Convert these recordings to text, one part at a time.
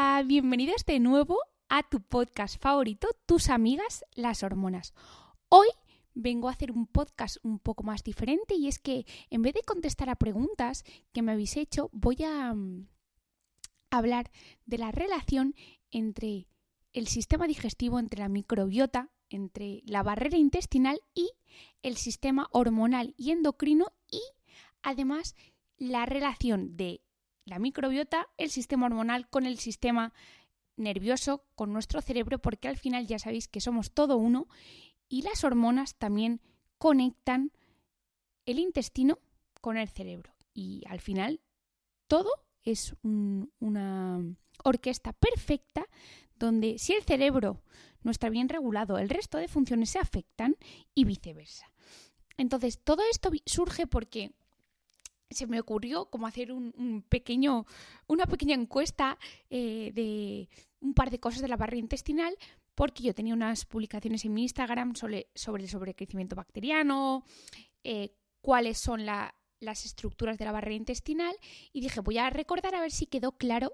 Hola, bienvenidos de nuevo a tu podcast favorito, Tus amigas las hormonas. Hoy vengo a hacer un podcast un poco más diferente y es que en vez de contestar a preguntas que me habéis hecho, voy a hablar de la relación entre el sistema digestivo, entre la microbiota, entre la barrera intestinal y el sistema hormonal y endocrino y además la relación de la microbiota, el sistema hormonal con el sistema nervioso, con nuestro cerebro, porque al final ya sabéis que somos todo uno y las hormonas también conectan el intestino con el cerebro y al final todo es una orquesta perfecta donde si el cerebro no está bien regulado, el resto de funciones se afectan y viceversa. Entonces todo esto surge porque se me ocurrió como hacer una pequeña encuesta de un par de cosas de la barrera intestinal, porque yo tenía unas publicaciones en mi Instagram sobre el sobrecrecimiento bacteriano, cuáles son las estructuras de la barrera intestinal, y dije, voy a recordar a ver si quedó claro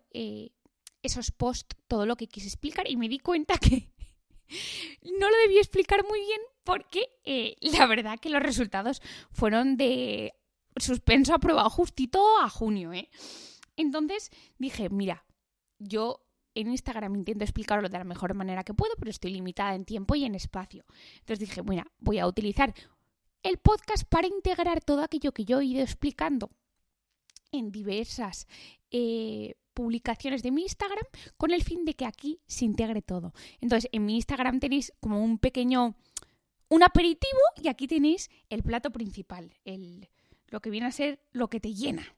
esos posts, todo lo que quise explicar, y me di cuenta que no lo debí explicar muy bien porque la verdad que los resultados fueron de suspenso aprobado justito a junio, Entonces dije, mira, yo en Instagram intento explicarlo de la mejor manera que puedo, pero estoy limitada en tiempo y en espacio. Entonces dije, mira, voy a utilizar el podcast para integrar todo aquello que yo he ido explicando en diversas publicaciones de mi Instagram con el fin de que aquí se integre todo. Entonces en mi Instagram tenéis como un aperitivo y aquí tenéis el plato principal, lo que viene a ser lo que te llena.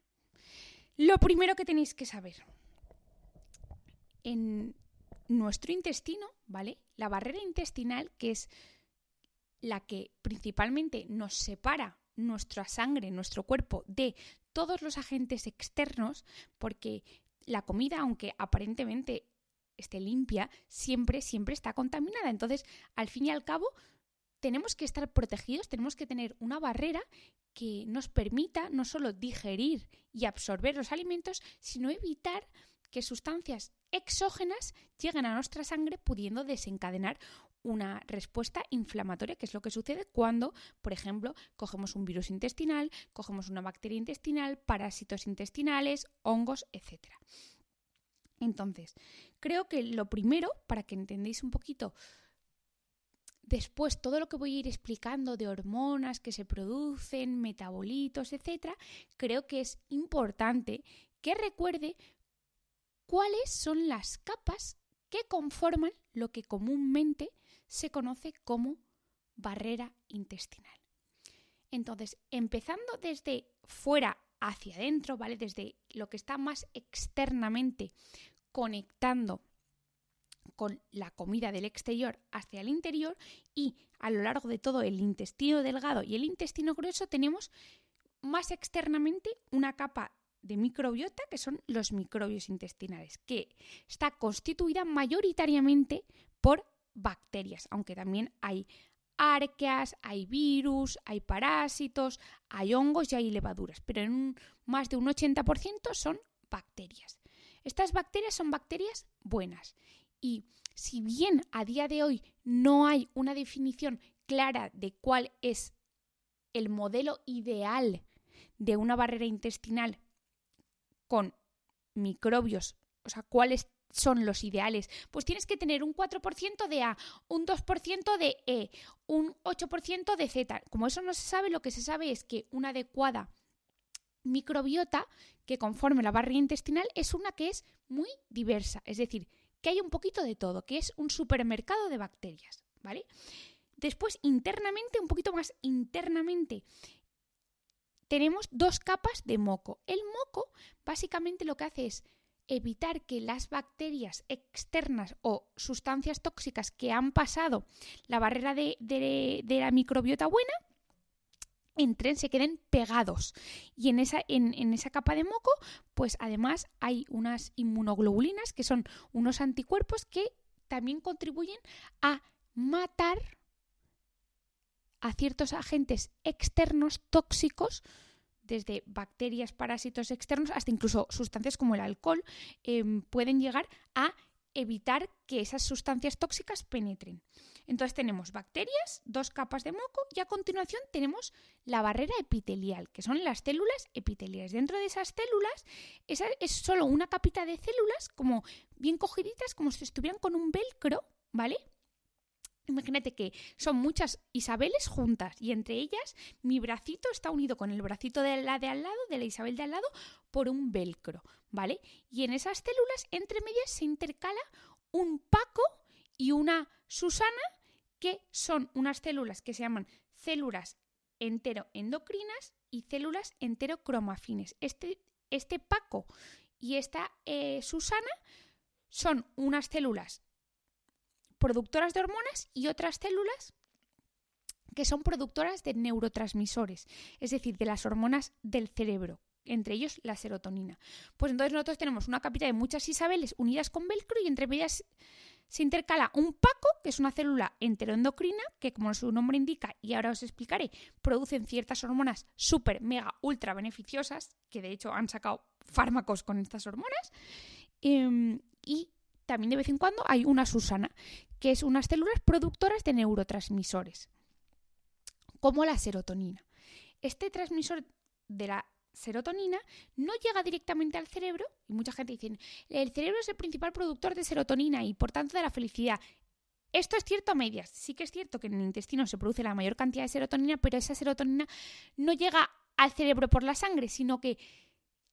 Lo primero que tenéis que saber, en nuestro intestino, ¿vale? La barrera intestinal, que es la que principalmente nos separa nuestra sangre, nuestro cuerpo, de todos los agentes externos, porque la comida, aunque aparentemente esté limpia, siempre está contaminada. Entonces, al fin y al cabo, tenemos que estar protegidos, tenemos que tener una barrera que nos permita no solo digerir y absorber los alimentos, sino evitar que sustancias exógenas lleguen a nuestra sangre, pudiendo desencadenar una respuesta inflamatoria, que es lo que sucede cuando, por ejemplo, cogemos un virus intestinal, cogemos una bacteria intestinal, parásitos intestinales, hongos, etc. Entonces, creo que lo primero, para que entendáis un poquito después todo lo que voy a ir explicando de hormonas que se producen, metabolitos, etc., creo que es importante que recuerde cuáles son las capas que conforman lo que comúnmente se conoce como barrera intestinal. Entonces, empezando desde fuera hacia adentro, ¿vale? Desde lo que está más externamente conectando con la comida del exterior hacia el interior y a lo largo de todo el intestino delgado y el intestino grueso tenemos más externamente una capa de microbiota que son los microbios intestinales, que está constituida mayoritariamente por bacterias, aunque también hay arqueas, hay virus, hay parásitos, hay hongos y hay levaduras, pero en más de un 80% son bacterias. Estas bacterias son bacterias buenas. Y si bien a día de hoy no hay una definición clara de cuál es el modelo ideal de una barrera intestinal con microbios, o sea, cuáles son los ideales, pues tienes que tener un 4% de A, un 2% de E, un 8% de Z. Como eso no se sabe, lo que se sabe es que una adecuada microbiota que conforme la barrera intestinal es una que es muy diversa, es decir, que hay un poquito de todo, que es un supermercado de bacterias, ¿vale? Después, internamente, un poquito más internamente, tenemos dos capas de moco. El moco, básicamente, lo que hace es evitar que las bacterias externas o sustancias tóxicas que han pasado la barrera de la microbiota buena entren, se queden pegados. Y en esa capa de moco, pues además hay unas inmunoglobulinas, que son unos anticuerpos que también contribuyen a matar a ciertos agentes externos tóxicos desde bacterias, parásitos externos, hasta incluso sustancias como el alcohol, pueden llegar a evitar que esas sustancias tóxicas penetren. Entonces tenemos bacterias, 2 capas de moco y a continuación tenemos la barrera epitelial, que son las células epiteliales. Dentro de esas células, esa es solo una capita de células como bien cogiditas, como si estuvieran con un velcro, ¿vale? Imagínate que son muchas Isabeles juntas y entre ellas mi bracito está unido con el bracito de la de al lado, de la Isabel de al lado, por un velcro, ¿vale? Y en esas células, entre medias, se intercala un Paco y una Susana, que son unas células que se llaman células enteroendocrinas y células enterocromafines. Este Paco y esta Susana son unas células productoras de hormonas y otras células que son productoras de neurotransmisores, es decir, de las hormonas del cerebro, entre ellos la serotonina. Pues entonces nosotros tenemos una capita de muchas Isabeles unidas con velcro y entre ellas se intercala un Paco, que es una célula enteroendocrina, que como su nombre indica, y ahora os explicaré, producen ciertas hormonas súper, mega, ultra beneficiosas, que de hecho han sacado fármacos con estas hormonas, y también de vez en cuando hay una Susana, que es unas células productoras de neurotransmisores, como la serotonina. Este transmisor de la serotonina no llega directamente al cerebro, y mucha gente dice, el cerebro es el principal productor de serotonina y por tanto de la felicidad. Esto es cierto a medias. Sí que es cierto que en el intestino se produce la mayor cantidad de serotonina, pero esa serotonina no llega al cerebro por la sangre, sino que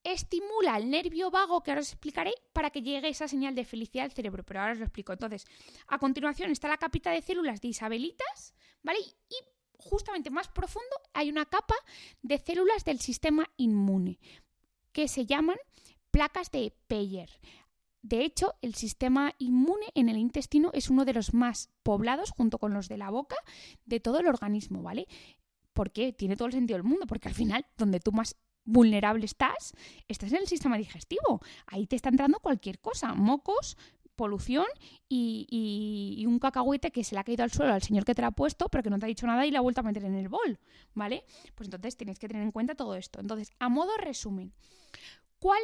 estimula el nervio vago, que ahora os explicaré, para que llegue esa señal de felicidad al cerebro, pero ahora os lo explico. Entonces, a continuación está la capita de células de Isabelitas, ¿vale? Y justamente más profundo hay una capa de células del sistema inmune, que se llaman placas de Peyer. De hecho, el sistema inmune en el intestino es uno de los más poblados, junto con los de la boca, de todo el organismo, ¿vale? Porque tiene todo el sentido del mundo, porque al final, donde tú más vulnerable estás en el sistema digestivo. Ahí te está entrando cualquier cosa, mocos, polución y un cacahuete que se le ha caído al suelo al señor que te lo ha puesto, pero que no te ha dicho nada y la ha vuelto a meter en el bol, ¿vale? Pues entonces tienes que tener en cuenta todo esto. Entonces, a modo resumen, ¿cuál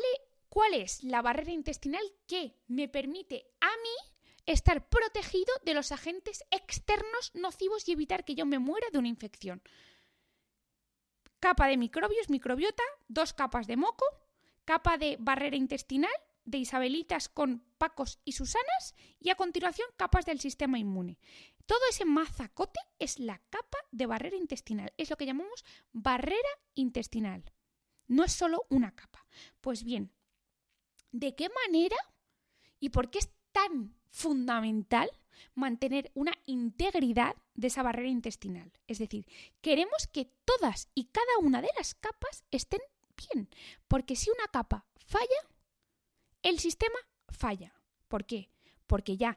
es la barrera intestinal que me permite a mí estar protegido de los agentes externos nocivos y evitar que yo me muera de una infección? Capa de microbios, microbiota, 2 capas de moco, capa de barrera intestinal, de Isabelitas con Pacos y Susanas, y a continuación capas del sistema inmune. Todo ese mazacote es la capa de barrera intestinal, es lo que llamamos barrera intestinal. No es solo una capa. Pues bien, ¿de qué manera y por qué es tan fundamental mantener una integridad de esa barrera intestinal? Es decir, queremos que todas y cada una de las capas estén bien, porque si una capa falla, el sistema falla. ¿Por qué? Porque ya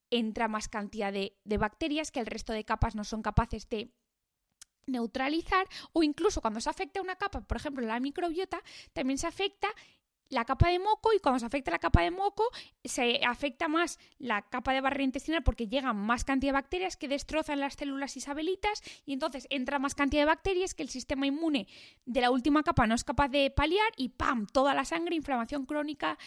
entra más cantidad de bacterias que el resto de capas no son capaces de neutralizar, o incluso cuando se afecta una capa, por ejemplo la microbiota, también se afecta la capa de moco, y cuando se afecta la capa de moco se afecta más la capa de barrera intestinal porque llegan más cantidad de bacterias que destrozan las células isabelitas y entonces entra más cantidad de bacterias que el sistema inmune de la última capa no es capaz de paliar y ¡pam! Toda la sangre, inflamación crónica,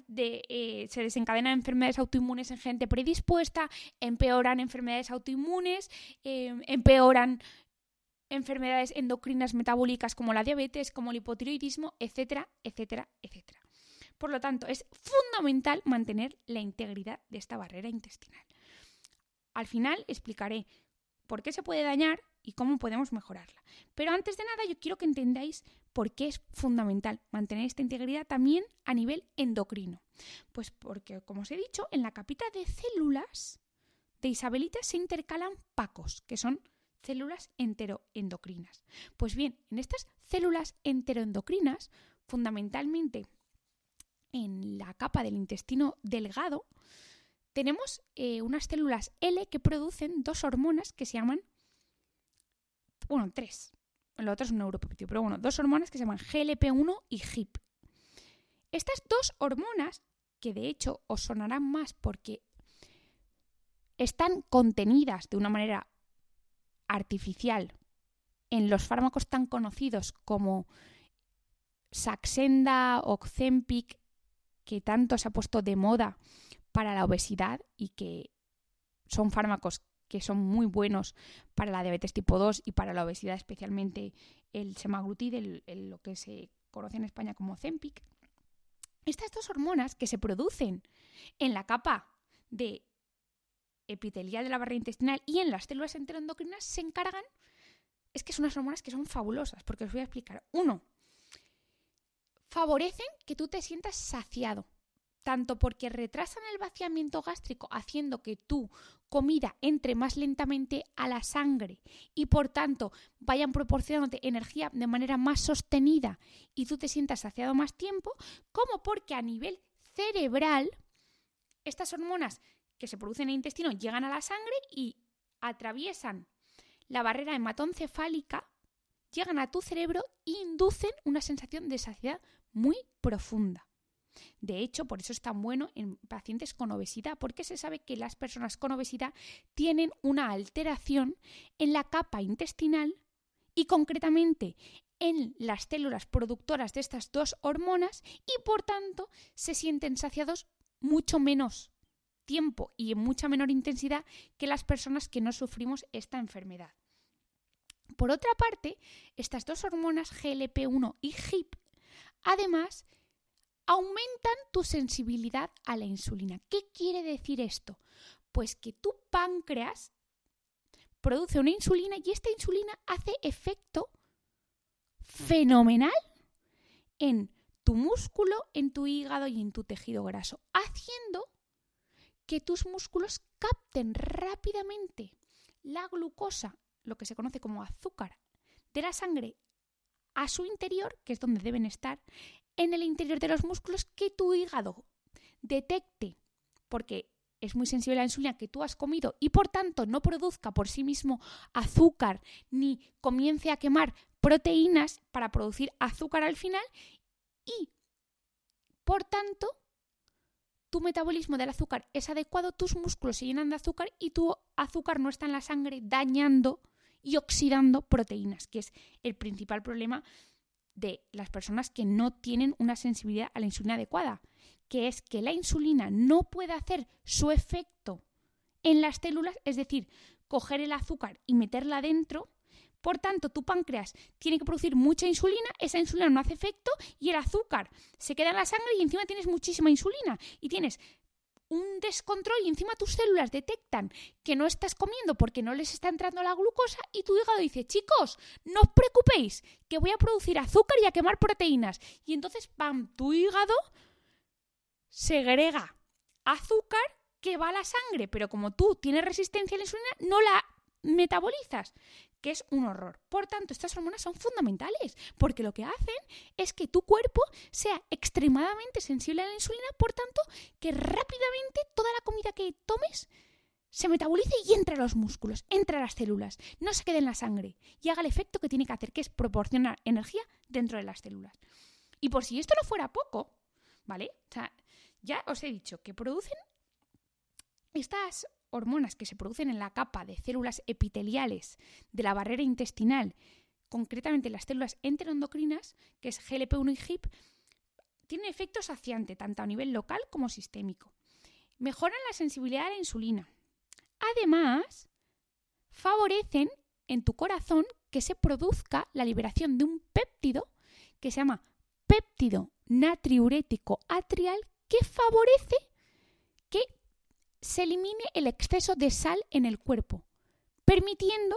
se desencadenan enfermedades autoinmunes en gente predispuesta, empeoran enfermedades autoinmunes, empeoran enfermedades endocrinas metabólicas como la diabetes, como el hipotiroidismo, etcétera, etcétera, etcétera. Por lo tanto, es fundamental mantener la integridad de esta barrera intestinal. Al final explicaré por qué se puede dañar y cómo podemos mejorarla. Pero antes de nada, yo quiero que entendáis por qué es fundamental mantener esta integridad también a nivel endocrino. Pues porque, como os he dicho, en la capita de células de Isabelitas se intercalan Pacos, que son células enteroendocrinas. Pues bien, en estas células enteroendocrinas, fundamentalmente en la capa del intestino delgado, tenemos unas células L que producen 2 hormonas que se llaman, 3, lo otro es un neuropéptido, pero 2 hormonas que se llaman GLP-1 y GIP. Estas 2 hormonas, que de hecho os sonarán más porque están contenidas de una manera artificial en los fármacos tan conocidos como Saxenda, Ozempic, que tanto se ha puesto de moda para la obesidad y que son fármacos que son muy buenos para la diabetes tipo 2 y para la obesidad, especialmente el semaglutid, lo que se conoce en España como Ozempic. Estas dos hormonas que se producen en la capa de epitelial de la barrera intestinal y en las células enteroendocrinas se encargan, es que son unas hormonas que son fabulosas, porque os voy a explicar. 1. Favorecen que tú te sientas saciado, tanto porque retrasan el vaciamiento gástrico, haciendo que tu comida entre más lentamente a la sangre y por tanto vayan proporcionándote energía de manera más sostenida y tú te sientas saciado más tiempo, como porque a nivel cerebral estas hormonas que se producen en el intestino llegan a la sangre y atraviesan la barrera hematoencefálica, llegan a tu cerebro e inducen una sensación de saciedad muy profunda. De hecho, por eso es tan bueno en pacientes con obesidad, porque se sabe que las personas con obesidad tienen una alteración en la capa intestinal y concretamente en las células productoras de estas dos hormonas y por tanto se sienten saciados mucho menos tiempo y en mucha menor intensidad que las personas que no sufrimos esta enfermedad. Por otra parte, estas dos hormonas GLP-1 y GIP además aumentan tu sensibilidad a la insulina. ¿Qué quiere decir esto? Pues que tu páncreas produce una insulina y esta insulina hace efecto fenomenal en tu músculo, en tu hígado y en tu tejido graso, haciendo que tus músculos capten rápidamente la glucosa, lo que se conoce como azúcar, de la sangre a su interior, que es donde deben estar, en el interior de los músculos, que tu hígado detecte, porque es muy sensible a la insulina que tú has comido y por tanto no produzca por sí mismo azúcar ni comience a quemar proteínas para producir azúcar al final y por tanto tu metabolismo del azúcar es adecuado, tus músculos se llenan de azúcar y tu azúcar no está en la sangre dañando y oxidando proteínas, que es el principal problema de las personas que no tienen una sensibilidad a la insulina adecuada, que es que la insulina no puede hacer su efecto en las células, es decir, coger el azúcar y meterla dentro. Por tanto, tu páncreas tiene que producir mucha insulina, esa insulina no hace efecto y el azúcar se queda en la sangre y encima tienes muchísima insulina y tienes un descontrol y encima tus células detectan que no estás comiendo porque no les está entrando la glucosa y tu hígado dice, chicos, no os preocupéis, que voy a producir azúcar y a quemar proteínas. Y entonces, ¡pam!, tu hígado segrega azúcar que va a la sangre, pero como tú tienes resistencia a la insulina, no la metabolizas, que es un horror. Por tanto, estas hormonas son fundamentales, porque lo que hacen es que tu cuerpo sea extremadamente sensible a la insulina, por tanto, que rápidamente toda la comida que tomes se metabolice y entre a los músculos, entre a las células, no se quede en la sangre y haga el efecto que tiene que hacer, que es proporcionar energía dentro de las células. Y por si esto no fuera poco, ¿vale? O sea, ya os he dicho que producen estas hormonas que se producen en la capa de células epiteliales de la barrera intestinal, concretamente las células enteroendocrinas, que es GLP-1 y GIP, tienen efecto saciante tanto a nivel local como sistémico. Mejoran la sensibilidad a la insulina. Además, favorecen en tu corazón que se produzca la liberación de un péptido que se llama péptido natriurético atrial, que favorece que se elimine el exceso de sal en el cuerpo, permitiendo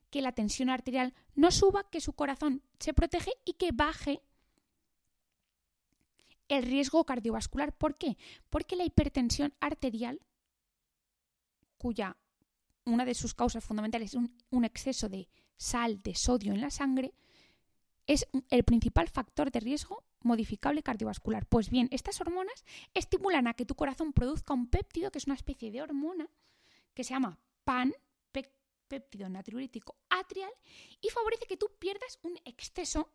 que la tensión arterial no suba, que su corazón se protege y que baje el riesgo cardiovascular. ¿Por qué? Porque la hipertensión arterial, cuya una de sus causas fundamentales es un exceso de sal, de sodio en la sangre, es el principal factor de riesgo modificable cardiovascular. Pues bien, estas hormonas estimulan a que tu corazón produzca un péptido, que es una especie de hormona que se llama PAN, péptido natriurético atrial, y favorece que tú pierdas un exceso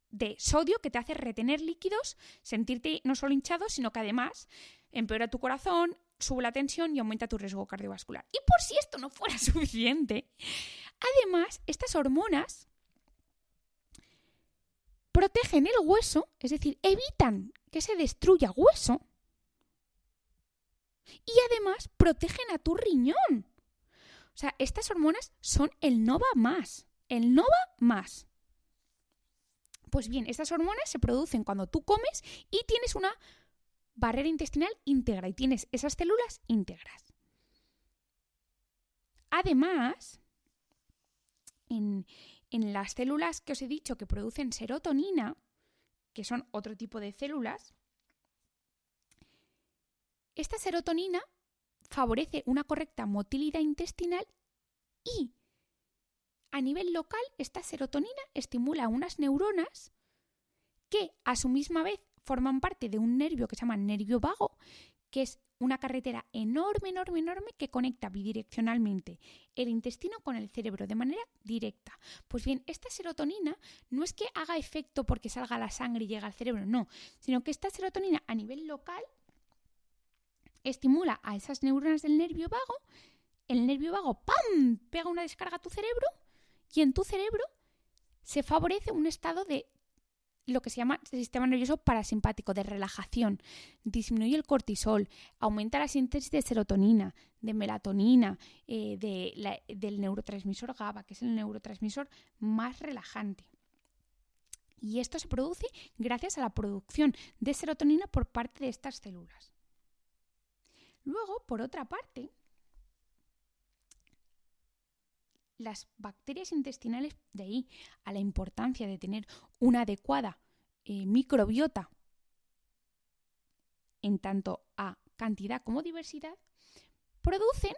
de sodio que te hace retener líquidos, sentirte no solo hinchado, sino que además empeora tu corazón, sube la tensión y aumenta tu riesgo cardiovascular. Y por si esto no fuera suficiente, además, estas hormonas protegen el hueso, es decir, evitan que se destruya hueso y además protegen a tu riñón. O sea, estas hormonas son el no va más. El no va más. Pues bien, estas hormonas se producen cuando tú comes y tienes una barrera intestinal íntegra y tienes esas células íntegras. Además, en las células que os he dicho que producen serotonina, que son otro tipo de células, esta serotonina favorece una correcta motilidad intestinal y a nivel local esta serotonina estimula unas neuronas que a su misma vez forman parte de un nervio que se llama nervio vago, que es una carretera enorme que conecta bidireccionalmente el intestino con el cerebro de manera directa. Pues bien, esta serotonina no es que haga efecto porque salga a la sangre y llegue al cerebro, no, sino que esta serotonina a nivel local estimula a esas neuronas del nervio vago, el nervio vago ¡pam!, pega una descarga a tu cerebro y en tu cerebro se favorece un estado de lo que se llama sistema nervioso parasimpático, de relajación, disminuye el cortisol, aumenta la síntesis de serotonina, de melatonina, del neurotransmisor GABA, que es el neurotransmisor más relajante. Y esto se produce gracias a la producción de serotonina por parte de estas células. Luego, por otra parte, las bacterias intestinales, de ahí a la importancia de tener una adecuada microbiota en tanto a cantidad como diversidad, producen,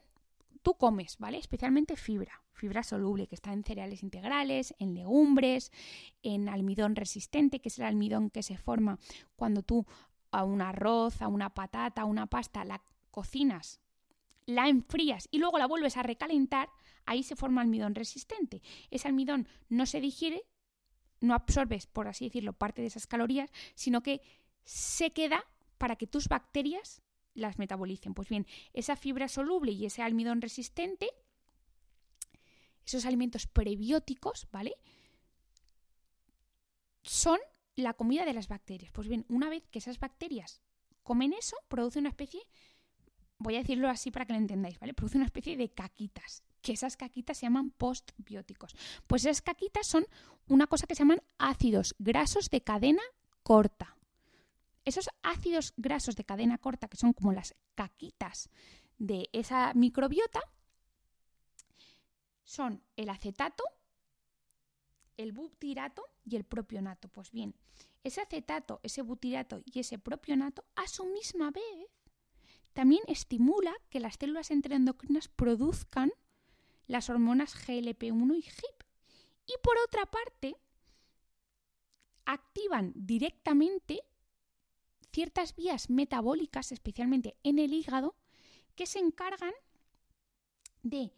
tú comes, ¿vale? Especialmente fibra soluble que está en cereales integrales, en legumbres, en almidón resistente, que es el almidón que se forma cuando tú a un arroz, a una patata, a una pasta la cocinas, la enfrías y luego la vuelves a recalentar, ahí se forma almidón resistente. Ese almidón no se digiere, no absorbes, por así decirlo, parte de esas calorías, sino que se queda para que tus bacterias las metabolicen. Pues bien, esa fibra soluble y ese almidón resistente, esos alimentos prebióticos, ¿vale?, son la comida de las bacterias. Pues bien, una vez que esas bacterias comen eso, produce una especie, voy a decirlo así para que lo entendáis, ¿vale? Produce una especie de caquitas, que esas caquitas se llaman postbióticos. Pues esas caquitas son una cosa que se llaman ácidos grasos de cadena corta. Esos ácidos grasos de cadena corta, que son como las caquitas de esa microbiota, son el acetato, el butirato y el propionato. Pues bien, ese acetato, ese butirato y ese propionato, a su misma vez, también estimula que las células enteroendocrinas produzcan las hormonas GLP-1 y GIP. Y por otra parte, activan directamente ciertas vías metabólicas, especialmente en el hígado, que se encargan de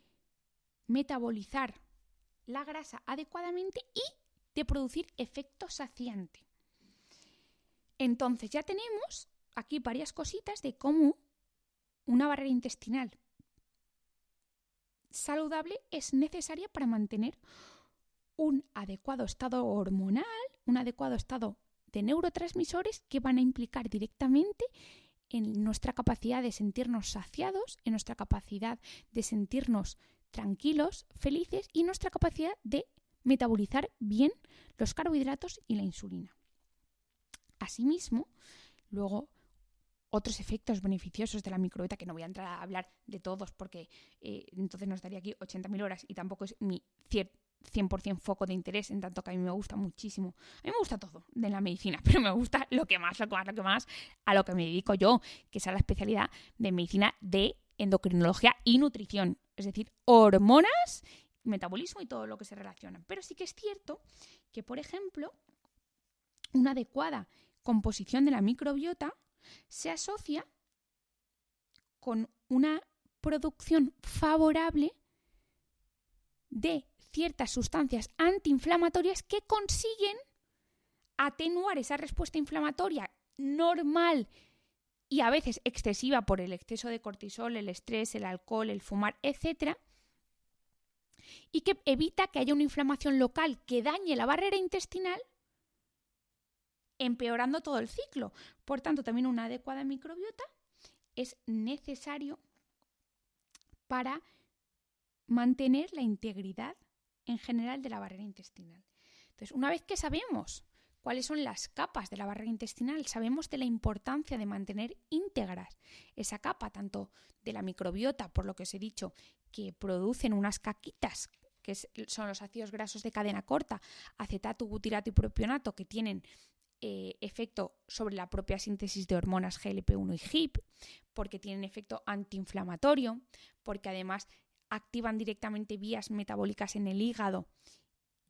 metabolizar la grasa adecuadamente y de producir efecto saciante. Entonces ya tenemos aquí varias cositas de cómo una barrera intestinal saludable es necesaria para mantener un adecuado estado hormonal, un adecuado estado de neurotransmisores que van a implicar directamente en nuestra capacidad de sentirnos saciados, en nuestra capacidad de sentirnos tranquilos, felices y nuestra capacidad de metabolizar bien los carbohidratos y la insulina. Asimismo, luego otros efectos beneficiosos de la microbiota, que no voy a entrar a hablar de todos porque entonces nos daría aquí 80.000 horas y tampoco es mi 100% foco de interés, en tanto que a mí me gusta muchísimo. A mí me gusta todo de la medicina, pero me gusta lo que más a lo que me dedico yo, que es a la especialidad de medicina de endocrinología y nutrición, es decir, hormonas, metabolismo y todo lo que se relaciona. Pero sí que es cierto que, por ejemplo, una adecuada composición de la microbiota se asocia con una producción favorable de ciertas sustancias antiinflamatorias que consiguen atenuar esa respuesta inflamatoria normal y a veces excesiva por el exceso de cortisol, el estrés, el alcohol, el fumar, etc. Y que evita que haya una inflamación local que dañe la barrera intestinal empeorando todo el ciclo. Por tanto, también una adecuada microbiota es necesario para mantener la integridad en general de la barrera intestinal. Entonces, una vez que sabemos cuáles son las capas de la barrera intestinal, sabemos de la importancia de mantener íntegras esa capa, tanto de la microbiota, por lo que os he dicho, que producen unas caquitas, que son los ácidos grasos de cadena corta, acetato, butirato y propionato, que tienen efecto sobre la propia síntesis de hormonas GLP-1 y GIP, porque tienen efecto antiinflamatorio, porque además activan directamente vías metabólicas en el hígado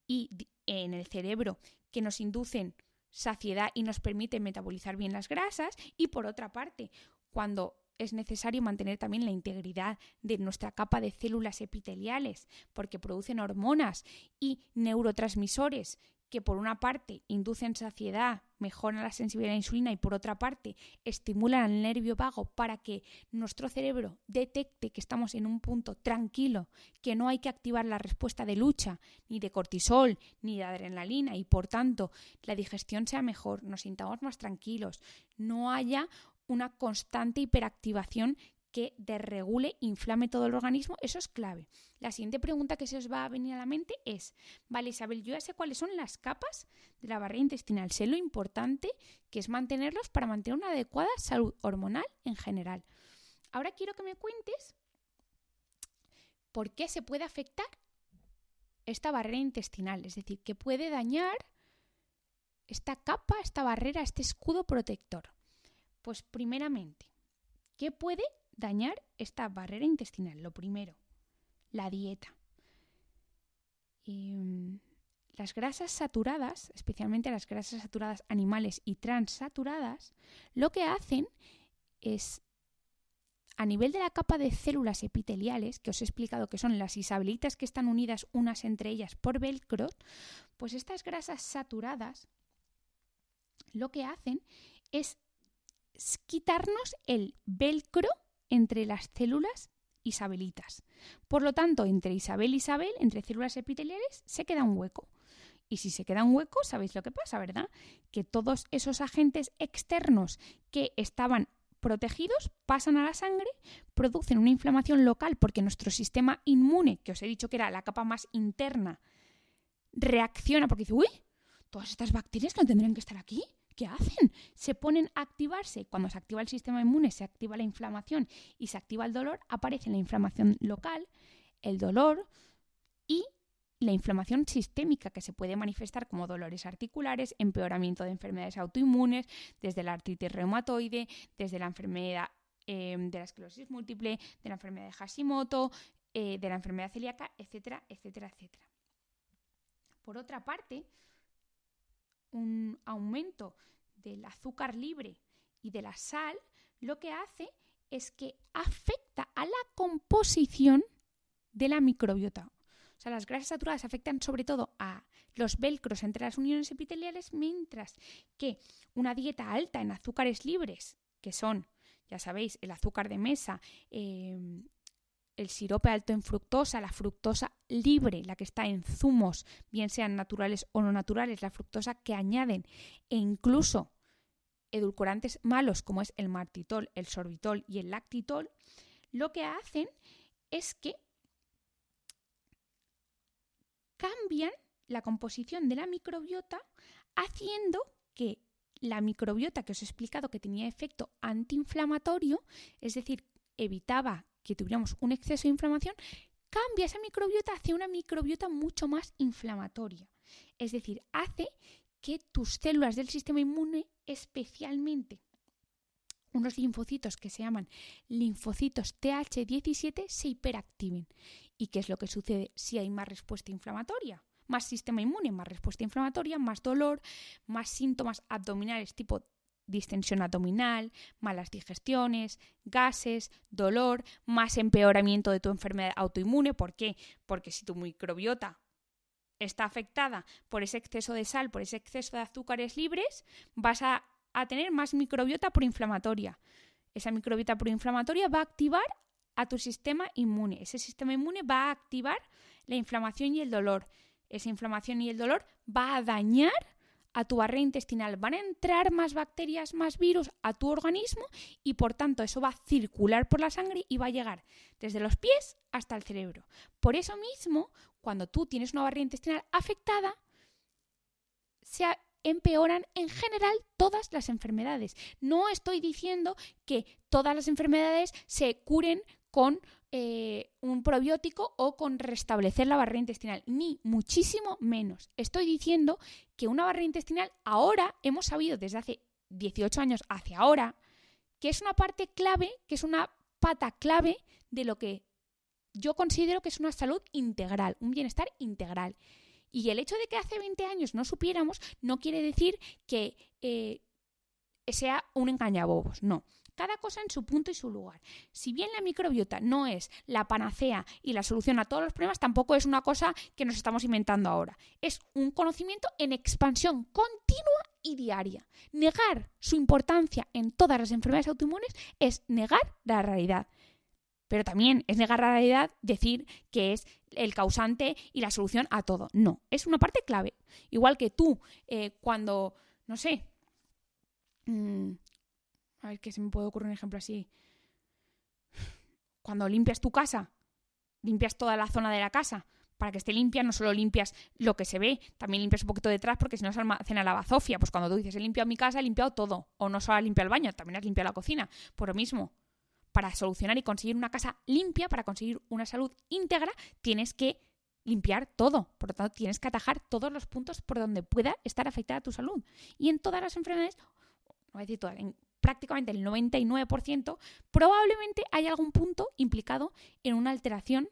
y en el cerebro que nos inducen saciedad y nos permiten metabolizar bien las grasas. Y por otra parte, cuando es necesario mantener también la integridad de nuestra capa de células epiteliales, porque producen hormonas y neurotransmisores que por una parte inducen saciedad, mejoran la sensibilidad a la insulina y por otra parte estimulan al nervio vago para que nuestro cerebro detecte que estamos en un punto tranquilo, que no hay que activar la respuesta de lucha, ni de cortisol, ni de adrenalina y por tanto la digestión sea mejor, nos sintamos más tranquilos, no haya una constante hiperactivación que desregule, inflame todo el organismo. Eso es clave. La siguiente pregunta que se os va a venir a la mente es, vale, Isabel, yo ya sé cuáles son las capas de la barrera intestinal, sé lo importante que es mantenerlos para mantener una adecuada salud hormonal en general. Ahora quiero que me cuentes por qué se puede afectar esta barrera intestinal, es decir, qué puede dañar esta capa, esta barrera, este escudo protector. Pues primeramente, ¿qué puede dañar esta barrera intestinal? Lo primero, la dieta. Las grasas saturadas, especialmente las grasas saturadas animales y transaturadas, lo que hacen es, a nivel de la capa de células epiteliales, que os he explicado que son las isabelitas que están unidas unas entre ellas por velcro, pues estas grasas saturadas lo que hacen es quitarnos el velcro entre las células isabelitas. Por lo tanto, entre Isabel y Isabel, entre células epiteliales, se queda un hueco. Y si se queda un hueco, sabéis lo que pasa, ¿verdad? Que todos esos agentes externos que estaban protegidos pasan a la sangre, producen una inflamación local porque nuestro sistema inmune, que os he dicho que era la capa más interna, reacciona porque dice, uy, todas estas bacterias que no tendrían que estar aquí, ¿qué hacen? Se ponen a activarse. Cuando se activa el sistema inmune, se activa la inflamación y se activa el dolor, aparece la inflamación local, el dolor y la inflamación sistémica, que se puede manifestar como dolores articulares, empeoramiento de enfermedades autoinmunes, desde la artritis reumatoide, desde la enfermedad de la esclerosis múltiple, de la enfermedad de Hashimoto, de la enfermedad celíaca, etcétera, etcétera, etcétera. Por otra parte, un aumento del azúcar libre y de la sal lo que hace es que afecta a la composición de la microbiota. O sea, las grasas saturadas afectan sobre todo a los velcros entre las uniones epiteliales, mientras que una dieta alta en azúcares libres, que son, ya sabéis, el azúcar de mesa, el sirope alto en fructosa, la fructosa libre, la que está en zumos, bien sean naturales o no naturales, la fructosa que añaden, e incluso edulcorantes malos como es el maltitol, el sorbitol y el lactitol, lo que hacen es que cambian la composición de la microbiota, haciendo que la microbiota que os he explicado que tenía efecto antiinflamatorio, es decir, evitaba que tuviéramos un exceso de inflamación, cambia esa microbiota hacia una microbiota mucho más inflamatoria. Es decir, hace que tus células del sistema inmune, especialmente unos linfocitos que se llaman linfocitos TH17, se hiperactiven. ¿Y qué es lo que sucede si hay más respuesta inflamatoria? Más sistema inmune, más respuesta inflamatoria, más dolor, más síntomas abdominales tipo distensión abdominal, malas digestiones, gases, dolor, más empeoramiento de tu enfermedad autoinmune. ¿Por qué? Porque si tu microbiota está afectada por ese exceso de sal, por ese exceso de azúcares libres, vas a tener más microbiota proinflamatoria. Esa microbiota proinflamatoria va a activar a tu sistema inmune. Ese sistema inmune va a activar la inflamación y el dolor. Esa inflamación y el dolor va a dañar a tu barrera intestinal, van a entrar más bacterias, más virus a tu organismo y por tanto eso va a circular por la sangre y va a llegar desde los pies hasta el cerebro. Por eso mismo, cuando tú tienes una barrera intestinal afectada, se empeoran en general todas las enfermedades. No estoy diciendo que todas las enfermedades se curen con un probiótico o con restablecer la barrera intestinal, ni muchísimo menos. Estoy diciendo que una barrera intestinal ahora hemos sabido desde hace 18 años hacia ahora que es una parte clave, que es una pata clave de lo que yo considero que es una salud integral, un bienestar integral. Y el hecho de que hace 20 años no supiéramos no quiere decir que sea un engañabobos, no. Cada cosa en su punto y su lugar. Si bien la microbiota no es la panacea y la solución a todos los problemas, tampoco es una cosa que nos estamos inventando ahora. Es un conocimiento en expansión continua y diaria. Negar su importancia en todas las enfermedades autoinmunes es negar la realidad. Pero también es negar la realidad decir que es el causante y la solución a todo. No, es una parte clave. Igual que tú, cuando, no sé, a ver que se me puede ocurrir un ejemplo así. Cuando limpias tu casa, limpias toda la zona de la casa. Para que esté limpia, no solo limpias lo que se ve, también limpias un poquito detrás porque si no se almacena la bazofia. Pues cuando tú dices, he limpiado mi casa, he limpiado todo. O no solo has limpiado el baño, también has limpiado la cocina. Por lo mismo, para solucionar y conseguir una casa limpia, para conseguir una salud íntegra, tienes que limpiar todo. Por lo tanto, tienes que atajar todos los puntos por donde pueda estar afectada tu salud. Y en todas las enfermedades, no voy a decir todas, en prácticamente el 99%, probablemente hay algún punto implicado en una alteración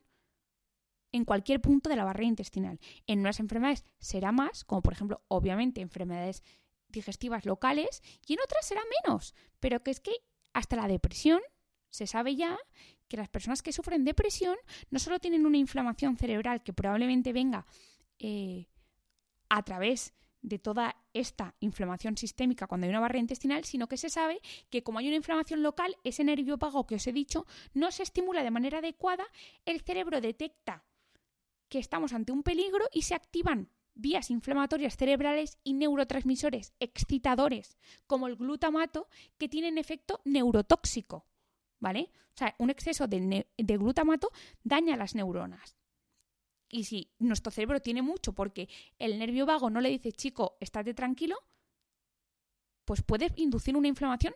en cualquier punto de la barrera intestinal. En unas enfermedades será más, como por ejemplo, obviamente, enfermedades digestivas locales, y en otras será menos. Pero que es que hasta la depresión, se sabe ya que las personas que sufren depresión no solo tienen una inflamación cerebral que probablemente venga a través de toda esta inflamación sistémica cuando hay una barrera intestinal, sino que se sabe que como hay una inflamación local, ese nervio vago que os he dicho no se estimula de manera adecuada, el cerebro detecta que estamos ante un peligro y se activan vías inflamatorias cerebrales y neurotransmisores excitadores, como el glutamato, que tienen efecto neurotóxico, ¿vale? O sea, un exceso de glutamato daña las neuronas. Y si nuestro cerebro tiene mucho porque el nervio vago no le dice, chico, estate tranquilo, pues puede inducir una inflamación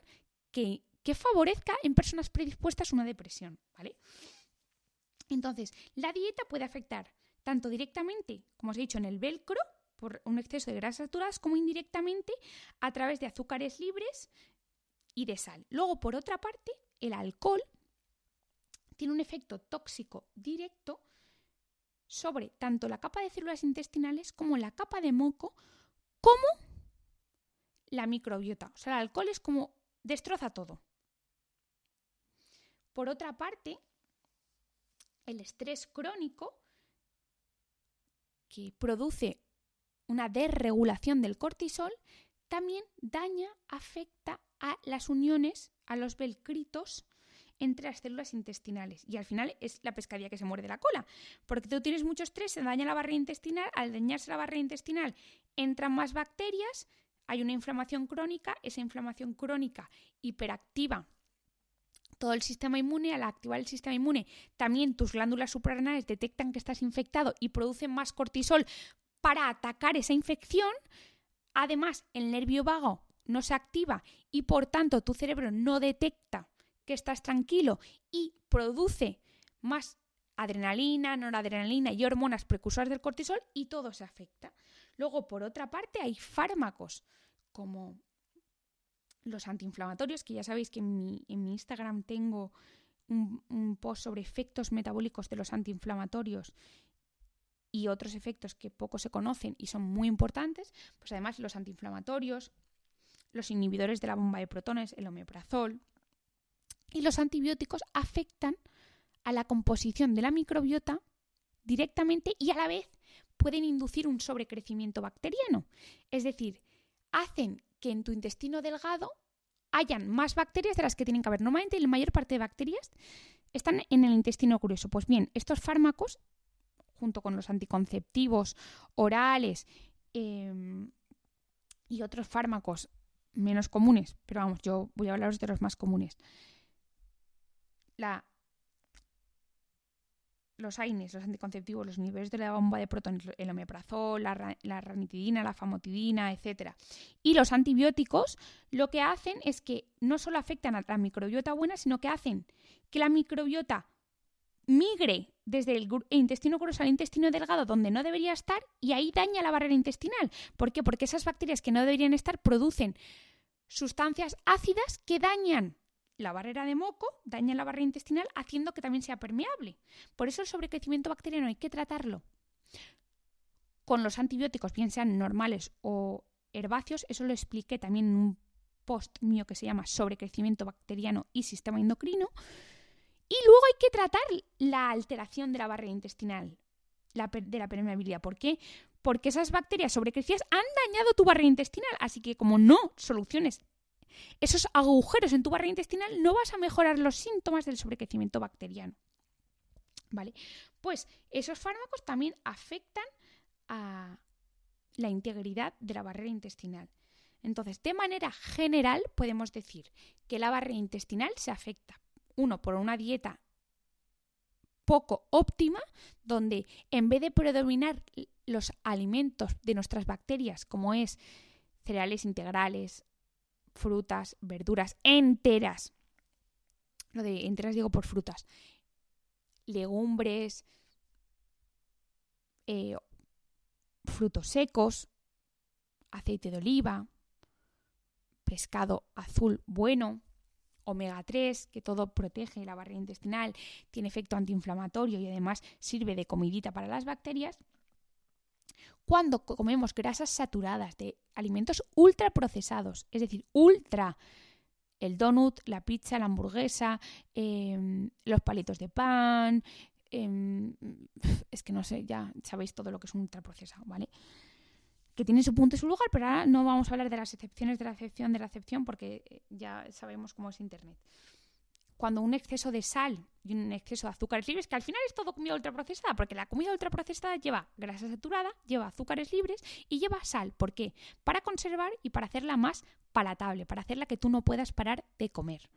que favorezca en personas predispuestas a una depresión, ¿vale? Entonces, la dieta puede afectar tanto directamente, como os he dicho, en el velcro, por un exceso de grasas saturadas, como indirectamente a través de azúcares libres y de sal. Luego, por otra parte, el alcohol tiene un efecto tóxico directo sobre tanto la capa de células intestinales como la capa de moco, como la microbiota. O sea, el alcohol es como destroza todo. Por otra parte, el estrés crónico, que produce una desregulación del cortisol, también daña, afecta a las uniones, a los velcritos entre las células intestinales. Y al final es la pescadilla que se muerde la cola. Porque tú tienes mucho estrés, se daña la barrera intestinal. Al dañarse la barrera intestinal entran más bacterias, hay una inflamación crónica. Esa inflamación crónica hiperactiva todo el sistema inmune. Al activar el sistema inmune, también tus glándulas suprarrenales detectan que estás infectado y producen más cortisol para atacar esa infección. Además, el nervio vago no se activa y por tanto tu cerebro no detecta que estás tranquilo y produce más adrenalina, noradrenalina y hormonas precursoras del cortisol y todo se afecta. Luego, por otra parte, hay fármacos como los antiinflamatorios, que ya sabéis que en mi Instagram tengo un post sobre efectos metabólicos de los antiinflamatorios y otros efectos que poco se conocen y son muy importantes. Pues además los antiinflamatorios, los inhibidores de la bomba de protones, el omeprazol, y los antibióticos afectan a la composición de la microbiota directamente y a la vez pueden inducir un sobrecrecimiento bacteriano. Es decir, hacen que en tu intestino delgado hayan más bacterias de las que tienen que haber. Normalmente la mayor parte de bacterias están en el intestino grueso. Pues bien, estos fármacos, junto con los anticonceptivos orales y y otros fármacos menos comunes, pero vamos, yo voy a hablaros de los más comunes. Los AINES, los anticonceptivos, los niveles de la bomba de protones, el omeprazol, la ranitidina, la famotidina, etc. Y los antibióticos lo que hacen es que no solo afectan a la microbiota buena, sino que hacen que la microbiota migre desde el intestino grueso al intestino delgado donde no debería estar y ahí daña la barrera intestinal. ¿Por qué? Porque esas bacterias que no deberían estar producen sustancias ácidas que dañan la barrera de moco, daña la barrera intestinal, haciendo que también sea permeable. Por eso el sobrecrecimiento bacteriano hay que tratarlo con los antibióticos, bien sean normales o herbáceos. Eso lo expliqué también en un post mío que se llama Sobrecrecimiento bacteriano y sistema endocrino. Y luego hay que tratar la alteración de la barrera intestinal, de la permeabilidad. ¿Por qué? Porque esas bacterias sobrecrecidas han dañado tu barrera intestinal. Así que como no soluciones esos agujeros en tu barrera intestinal, no vas a mejorar los síntomas del sobrecrecimiento bacteriano. ¿Vale? Pues esos fármacos también afectan a la integridad de la barrera intestinal. Entonces, de manera general, podemos decir que la barrera intestinal se afecta, uno, por una dieta poco óptima, donde en vez de predominar los alimentos de nuestras bacterias, como es cereales integrales, frutas, verduras enteras. Lo de enteras digo por frutas. Legumbres, frutos secos, aceite de oliva, pescado azul bueno, omega 3, que todo protege la barrera intestinal, tiene efecto antiinflamatorio y además sirve de comidita para las bacterias. Cuando comemos grasas saturadas de alimentos ultraprocesados, es decir, el donut, la pizza, la hamburguesa, los palitos de pan, es que no sé, ya sabéis todo lo que es un ultraprocesado, ¿vale? Que tiene su punto y su lugar, pero ahora no vamos a hablar de las excepciones de la excepción porque ya sabemos cómo es Internet. Cuando un exceso de sal y un exceso de azúcares libres, que al final es todo comida ultraprocesada, porque la comida ultraprocesada lleva grasa saturada, lleva azúcares libres y lleva sal. ¿Por qué? Para conservar y para hacerla más palatable, para hacerla que tú no puedas parar de comer.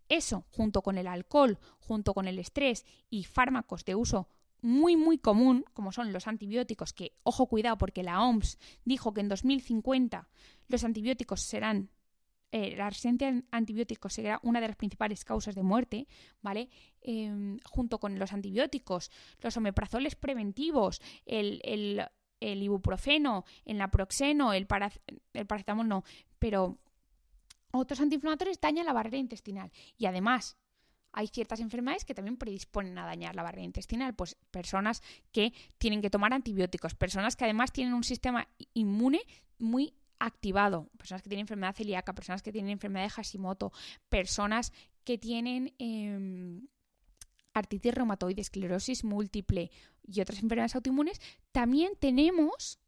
Eso, junto con el alcohol, junto con el estrés y fármacos de uso muy, muy común, como son los antibióticos, que, ojo, cuidado, porque la OMS dijo que en 2050 los antibióticos serán la resistencia a antibióticos será una de las principales causas de muerte, ¿vale? Junto con los antibióticos, los omeprazoles preventivos, el ibuprofeno, el naproxeno, el paracetamol no, pero otros antiinflamatorios dañan la barrera intestinal. Y además, hay ciertas enfermedades que también predisponen a dañar la barrera intestinal, pues personas que tienen que tomar antibióticos, personas que además tienen un sistema inmune muy activado, personas que tienen enfermedad celíaca, personas que tienen enfermedad de Hashimoto, personas que tienen artritis reumatoide, esclerosis múltiple y otras enfermedades autoinmunes, también tenemos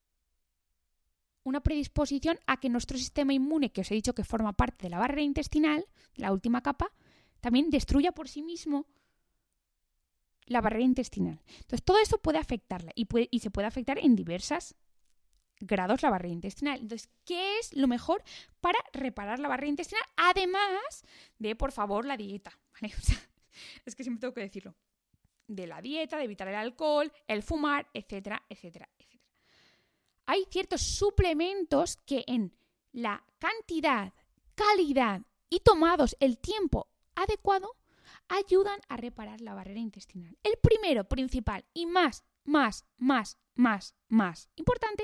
una predisposición a que nuestro sistema inmune, que os he dicho que forma parte de la barrera intestinal, la última capa, también destruya por sí mismo la barrera intestinal. Entonces, todo esto puede afectarla y se puede afectar en diversas grados la barrera intestinal. Entonces, ¿qué es lo mejor para reparar la barrera intestinal? Además de, por favor, la dieta, ¿vale? O sea, es que siempre tengo que decirlo. De la dieta, de evitar el alcohol, el fumar, etcétera, etcétera, etcétera. Hay ciertos suplementos que en la cantidad, calidad y tomados el tiempo adecuado ayudan a reparar la barrera intestinal. El primero, principal y más importante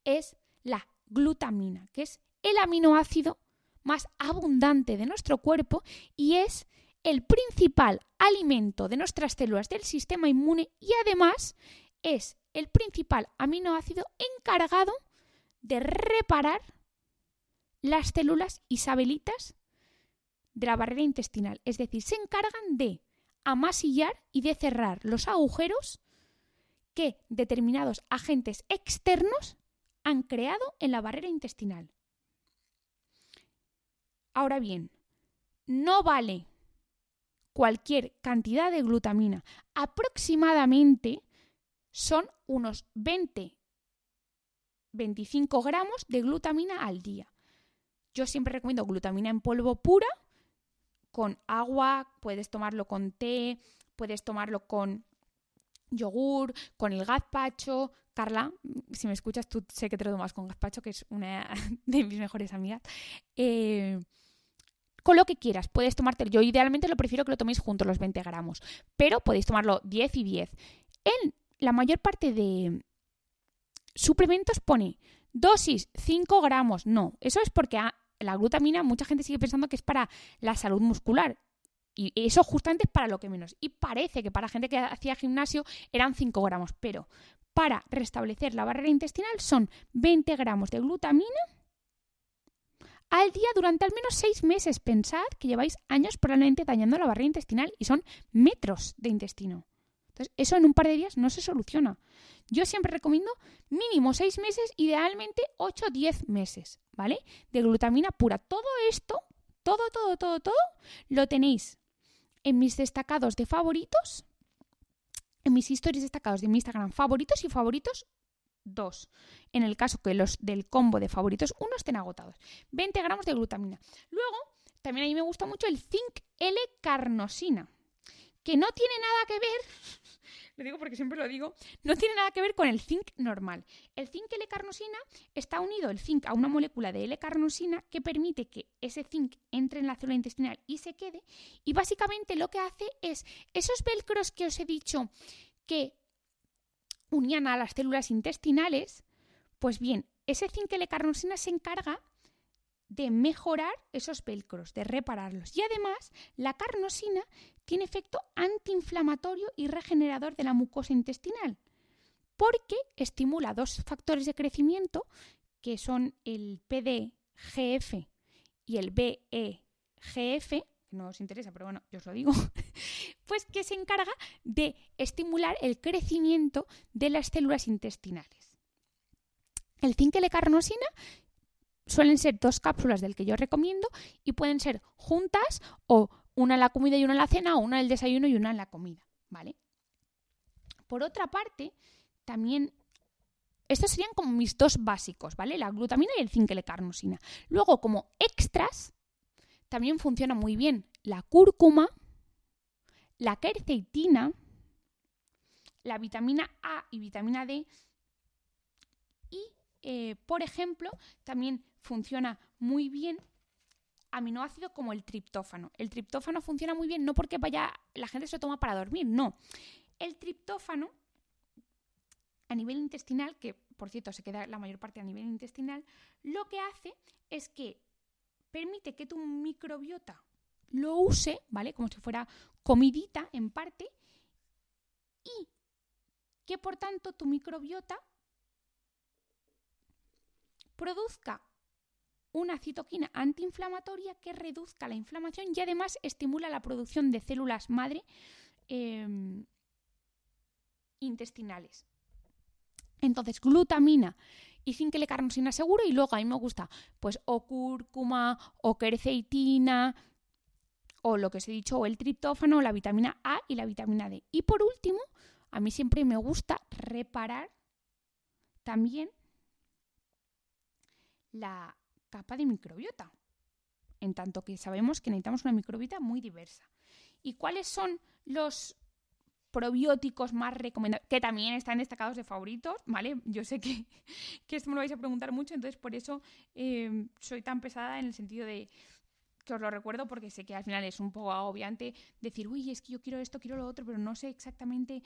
es la glutamina, que es el aminoácido más abundante de nuestro cuerpo y es el principal alimento de nuestras células del sistema inmune y además es el principal aminoácido encargado de reparar las células isabelitas de la barrera intestinal. Es decir, se encargan de amasillar y de cerrar los agujeros que determinados agentes externos han creado en la barrera intestinal. Ahora bien, no vale cualquier cantidad de glutamina. Aproximadamente son unos 20 25 gramos de glutamina al día. Yo siempre recomiendo glutamina en polvo pura, con agua, puedes tomarlo con té, puedes tomarlo con yogur, con el gazpacho. Carla, si me escuchas, tú sé que te lo tomas con gazpacho, que es una de mis mejores amigas. Con lo que quieras, puedes tomártelo. Yo idealmente lo prefiero que lo toméis juntos, los 20 gramos, pero podéis tomarlo 10 y 10. En la mayor parte de suplementos pone dosis 5 gramos. No, eso es porque la glutamina, mucha gente sigue pensando que es para la salud muscular. Y eso justamente es para lo que menos. Y parece que para gente que hacía gimnasio eran 5 gramos. Pero para restablecer la barrera intestinal son 20 gramos de glutamina al día durante al menos 6 meses. Pensad que lleváis años probablemente dañando la barrera intestinal y son metros de intestino. Entonces, eso en un par de días no se soluciona. Yo siempre recomiendo mínimo 6 meses, idealmente 8 o 10 meses, ¿vale? De glutamina pura. Todo esto, todo, lo tenéis en mis destacados de favoritos, en mis stories destacados de mi Instagram, favoritos y favoritos 2. En el caso que los del combo de favoritos 1 estén agotados. 20 gramos de glutamina. Luego, también a mí me gusta mucho el zinc L-carnosina, que no tiene nada que ver, lo digo porque siempre lo digo, no tiene nada que ver con el zinc normal. El zinc L-carnosina está unido el zinc a una molécula de L-carnosina que permite que ese zinc entre en la célula intestinal y se quede. Y básicamente lo que hace es esos velcros que os he dicho que unían a las células intestinales, pues bien, ese zinc L-carnosina se encarga de mejorar esos velcros, de repararlos. Y además, la carnosina tiene efecto antiinflamatorio y regenerador de la mucosa intestinal, porque estimula 2 factores de crecimiento, que son el PDGF y el BEGF, que no os interesa, pero bueno, yo os lo digo, pues que se encarga de estimular el crecimiento de las células intestinales. El zinc L-carnosina suelen ser 2 cápsulas del que yo recomiendo y pueden ser juntas o una en la comida y una en la cena, o una en el desayuno y una en la comida, ¿vale? Por otra parte, también estos serían como mis 2 básicos, ¿vale? La glutamina y el zinc L-carnosina. Luego, como extras, también funciona muy bien la cúrcuma, la quercetina, la vitamina A y vitamina D y, por ejemplo, también funciona muy bien aminoácido como el triptófano. El triptófano funciona muy bien no porque la gente se lo toma para dormir, no. El triptófano a nivel intestinal, que por cierto se queda la mayor parte a nivel intestinal, lo que hace es que permite que tu microbiota lo use, ¿vale? Como si fuera comidita en parte, y que por tanto tu microbiota produzca una citoquina antiinflamatoria que reduzca la inflamación y además estimula la producción de células madre intestinales. Entonces, glutamina y zinc L-carnosina seguro, y luego a mí me gusta pues o cúrcuma o quercetina o lo que os he dicho, o el triptófano, o la vitamina A y la vitamina D. Y por último, a mí siempre me gusta reparar también la capa de microbiota, en tanto que sabemos que necesitamos una microbiota muy diversa. ¿Y cuáles son los probióticos más recomendados? Que también están destacados de favoritos, ¿vale? Yo sé que esto me lo vais a preguntar mucho, entonces por eso soy tan pesada en el sentido de que os lo recuerdo, porque sé que al final es un poco agobiante decir, uy, es que yo quiero esto, quiero lo otro, pero no sé exactamente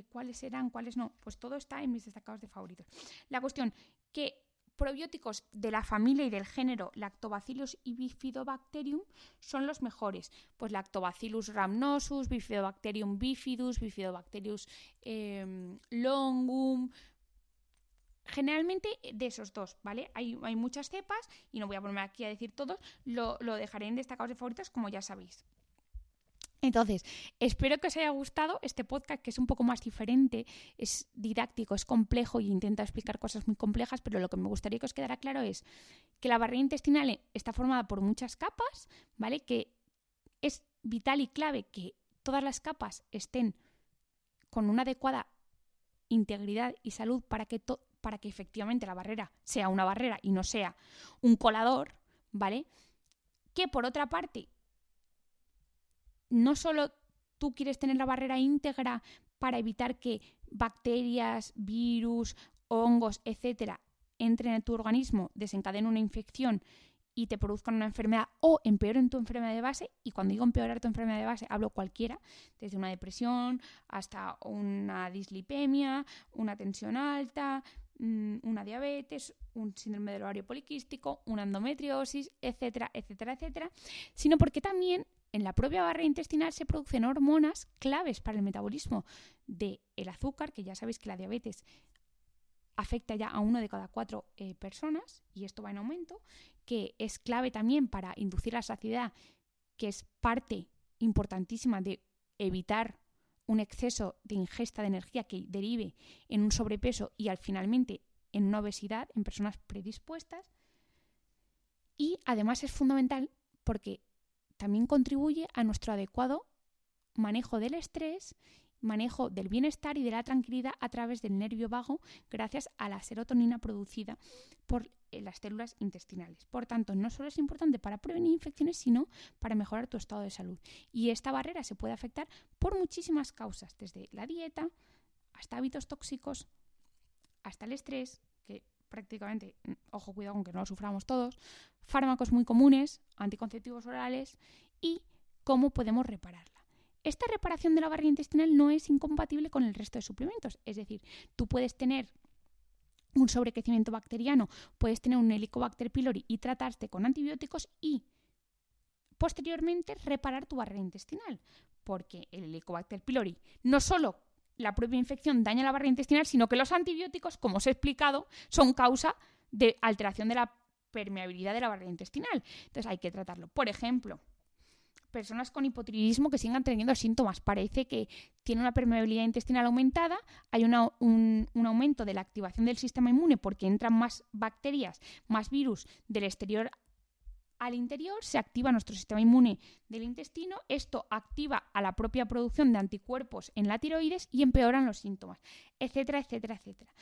cuáles serán, cuáles no. Pues todo está en mis destacados de favoritos. La cuestión que probióticos de la familia y del género Lactobacillus y Bifidobacterium son los mejores. Pues Lactobacillus rhamnosus, Bifidobacterium bifidus, Bifidobacterius longum. Generalmente de esos 2, ¿vale? Hay muchas cepas y no voy a ponerme aquí a decir todos, lo dejaré en destacados de favoritos, como ya sabéis. Entonces, espero que os haya gustado este podcast, que es un poco más diferente, es didáctico, es complejo y intenta explicar cosas muy complejas, pero lo que me gustaría que os quedara claro es que la barrera intestinal está formada por muchas capas, ¿vale? Que es vital y clave que todas las capas estén con una adecuada integridad y salud para que para que efectivamente la barrera sea una barrera y no sea un colador, ¿vale? Que por otra parte, no solo tú quieres tener la barrera íntegra para evitar que bacterias, virus, hongos, etcétera, entren en tu organismo, desencadenen una infección y te produzcan una enfermedad o empeoren tu enfermedad de base. Y cuando digo empeorar tu enfermedad de base, hablo cualquiera, desde una depresión hasta una dislipemia, una tensión alta, una diabetes, un síndrome del ovario poliquístico, una endometriosis, etcétera, etcétera, etcétera, sino porque también en la propia barrera intestinal se producen hormonas claves para el metabolismo del azúcar, que ya sabéis que la diabetes afecta ya a 1 de cada 4 personas, y esto va en aumento, que es clave también para inducir la saciedad, que es parte importantísima de evitar un exceso de ingesta de energía que derive en un sobrepeso y finalmente en una obesidad en personas predispuestas. Y además es fundamental porque también contribuye a nuestro adecuado manejo del estrés, manejo del bienestar y de la tranquilidad a través del nervio vago, gracias a la serotonina producida por las células intestinales. Por tanto, no solo es importante para prevenir infecciones, sino para mejorar tu estado de salud. Y esta barrera se puede afectar por muchísimas causas, desde la dieta hasta hábitos tóxicos, hasta el estrés, que prácticamente, ojo, cuidado con que no lo suframos todos, fármacos muy comunes, anticonceptivos orales y cómo podemos repararla. Esta reparación de la barrera intestinal no es incompatible con el resto de suplementos. Es decir, tú puedes tener un sobrecrecimiento bacteriano, puedes tener un Helicobacter pylori y tratarte con antibióticos y posteriormente reparar tu barrera intestinal. Porque el Helicobacter pylori no solo la propia infección daña la barrera intestinal, sino que los antibióticos, como os he explicado, son causa de alteración de la permeabilidad de la barrera intestinal. Entonces hay que tratarlo. Por ejemplo, personas con hipotiroidismo que sigan teniendo síntomas. Parece que tiene una permeabilidad intestinal aumentada, hay un aumento de la activación del sistema inmune porque entran más bacterias, más virus del exterior al interior, se activa nuestro sistema inmune del intestino, esto activa a la propia producción de anticuerpos en la tiroides y empeoran los síntomas, etcétera, etcétera, etcétera.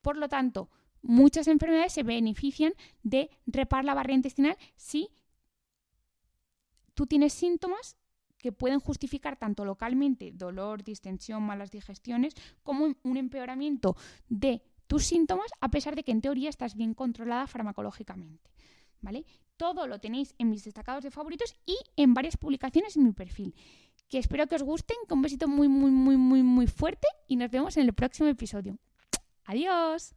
Por lo tanto, muchas enfermedades se benefician de reparar la barrera intestinal si tú tienes síntomas que pueden justificar tanto localmente dolor, distensión, malas digestiones, como un empeoramiento de tus síntomas, a pesar de que en teoría estás bien controlada farmacológicamente, ¿vale? Todo lo tenéis en mis destacados de favoritos y en varias publicaciones en mi perfil. Que espero que os gusten, con un besito muy, muy, muy, muy, muy fuerte y nos vemos en el próximo episodio. ¡Adiós!